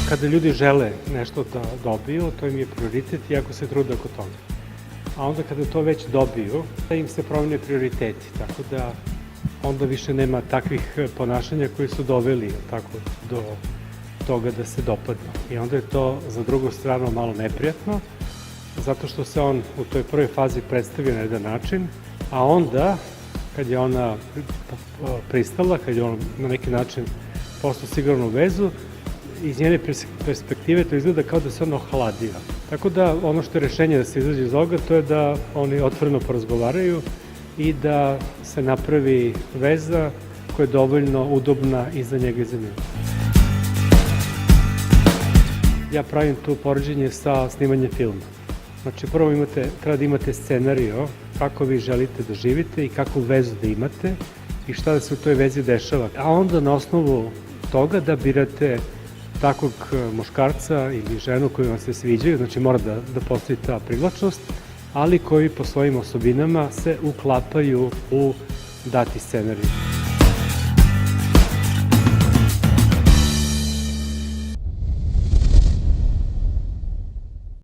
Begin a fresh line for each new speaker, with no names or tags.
Kada ljudi žele nešto da dobiju, to im je prioritet i ako se trude oko toga. A onda kada to već dobiju, da im se promene prioriteti, tako da onda više nema takvih ponašanja koji su doveli tako, do toga da se dopadnu. I onda je to za drugu stranu malo neprijatno, zato što se on u toj prvoj fazi predstavio na jedan način, a onda, kad je ona pristala, kad je on na neki način postao sigurno u vezu, iz njene perspektive to izgleda kao da se on ohladio. Tako da ono što je rešenje da se izađe iz ovoga, to je da oni otvoreno porazgovaraju i da se napravi veza koja je dovoljno udobna i za njega i za nju. Ja pravim tu poređenje sa snimanjem filma. Znači, prvo treba da imate scenario kako vi želite da živite i kakvu vezu da imate i šta da se u toj vezi dešava. A onda na osnovu toga da birate takvog muškarca ili ženu koju vam se sviđaju, znači mora da postoji ta privlačnost, ali koji po svojim osobinama se uklapaju u dati scenarij.